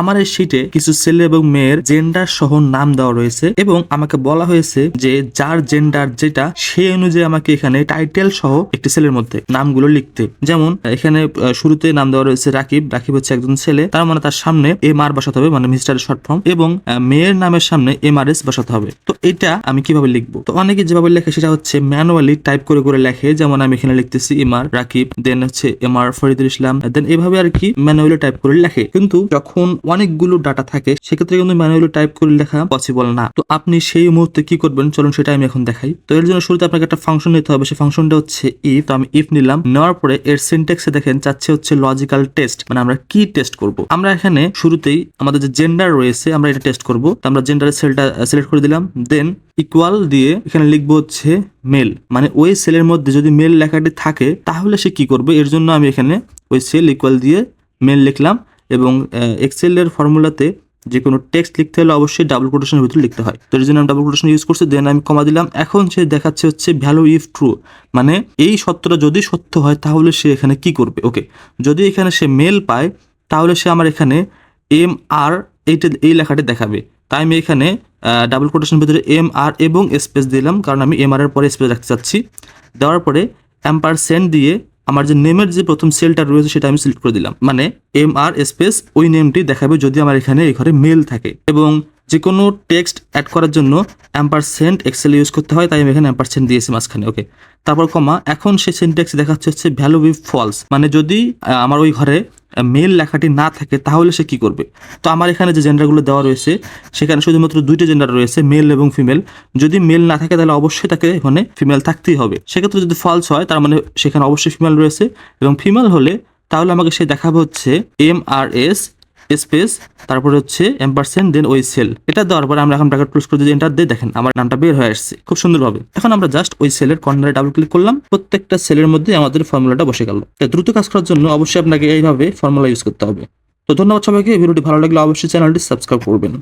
আমার এই শীটে কিছু ছেলে এবং মেয়ের জেন্ডার সহ নাম দেওয়া রয়েছে এবং আমাকে বলা হয়েছে যে যার জেন্ডার যেটা সেই অনুযায়ী আমাকে এখানে টাইটেল সহ একটি সেলের মধ্যে নামগুলো লিখতে। যেমন এখানে শুরুতে নাম দেওয়া রয়েছে রাকিব। রাকিব হচ্ছে একজন ছেলে, তার মানে তার সামনে MR বসাতে হবে, মানে মিস্টারের শর্ট ফর্ম, এবং মেয়ের নামের সামনে MRS বসাতে হবে। তো এটা আমি কিভাবে লিখবো? তো অনেকে যেভাবে লেখে সেটা হচ্ছে ম্যানুয়ালি টাইপ করে করে লেখে। যেমন আমি এখানে লিখতেছি MR রাকিব, দেন হচ্ছে MR ফরিদুল ইসলাম, দেন এভাবে আর কি ম্যানুয়ালি টাইপ করে লেখে। কিন্তু যখন অনেকগুলো ডাটা থাকে সেক্ষেত্রে কিন্তু ম্যানুয়ালি টাইপ করে লেখা পসিবল না। তো আপনি সেই মুহূর্তে কি করবেন চলুন সেটা আমি এখন দেখাই। তো এর জন্য শুরুতে আপনাকে একটা ফাংশন নিতে হবে, সেই ফাংশনটা হচ্ছে ইফ। তো আমি ইফ নিলাম, নেওয়ার পরে এর সিনট্যাক্সে দেখেন চাচ্ছে হচ্ছে লজিক্যাল টেস্ট, মানে আমরা কি টেস্ট করব। আমরা এখানে শুরুতেই আমাদের যে জেন্ডার রয়েছে আমরা এটা টেস্ট করব। তো আমরা জেন্ডারের সেলটা সিলেক্ট করে দিলাম, দেন ইকুয়াল দিয়ে এখানে লিখবো হচ্ছে মেল, মানে ওই সেলের মধ্যে যদি মেল লেখাটি থাকে তাহলে সে কি করবে। এর জন্য আমি এখানে ওই সেল ইকুয়াল দিয়ে মেল লিখলাম এবং এক্সেলের ফর্মুলাতে যে কোনো টেক্সট লিখতে হলে অবশ্যই ডাবল কোটেশনের ভিতরে লিখতে হয়। তো এর জন্য আমি ডাবল কোটেশন ইউজ করছি, দেন আমি কমা দিলাম। এখন সে দেখাচ্ছে হচ্ছে ভ্যালু ইফ ট্রু, মানে এই সত্যটা যদি সত্য হয় তাহলে সে এখানে কি করবে। ওকে, যদি এখানে সে মেল পায় তাহলে সে আমার এখানে MR এই লেখাটি দেখাবে। তাই আমি এখানে ডাবল কোটেশনের ভিতরে MR এবং স্পেস দিলাম, কারণ আমি MR এর পরে স্পেস রাখতে চাচ্ছি। দেওয়ার পরে অ্যাম্পারসেন্ড দিয়ে আমার যে নেমের যে প্রথম সেলটা রয়েছে সেটা আমি সিলেক্ট করে দিলাম, মানে MR স্পেস ওই নেমটি দেখাবে যদি আমার এখানে এই ঘরে মেল থাকে। এবং যে কোনো টেক্সট অ্যাড করার জন্য অ্যাম্পারসেন্ড এক্সেল ইউজ করতে হয়, তাই আমি এখানে অ্যাম্পারসেন্ড দিয়েছি মাঝখানে। ওকে, তারপর কমা। এখন সেই সিনট্যাক্স দেখাচ্ছে হচ্ছে ভ্যালু উইথ ফলস, মানে যদি আমার ওই ঘরে মেল লেখাটি না থাকে তাহলে সে কি করবে। তো আমার এখানে যে জেন্ডারগুলো দেওয়া রয়েছে সেখানে শুধুমাত্র দুইটা জেন্ডার রয়েছে, মেল এবং ফিমেল। যদি মেল না থাকে তাহলে অবশ্যই তাকে এখানে ফিমেল থাকতেই হবে। সেক্ষেত্রে যদি ফলস হয় তার মানে সেখানে অবশ্যই ফিমেল রয়েছে, এবং ফিমেল হলে তাহলে আমাকে সে দেখাবে হচ্ছে MRS স্পেস তারপরে হচ্ছে এম্পারসেন্ড দেন ওই সেল। এটা দেওয়ার পরে আমরা এখন ব্র্যাকেট ক্লোজ করে দিয়ে এন্টার দিয়ে দেখেন আমার নামটা বের হয়ে আসছে খুব সুন্দরভাবে। এখন আমরা জাস্ট ওই সেলের কর্নারে ডাবল ক্লিক করলাম, প্রত্যেকটা সেলের মধ্যে আমাদের ফর্মুলাটা বসে গেল। দ্রুত কাজ করার জন্য অবশ্যই আপনাকে এইভাবে ফর্মুলা ইউজ করতে হবে। তো ধন্যবাদ সবাইকে। ভিডিওটি ভালো লাগলে অবশ্যই চ্যানেলটি সাবস্ক্রাইব করবেন।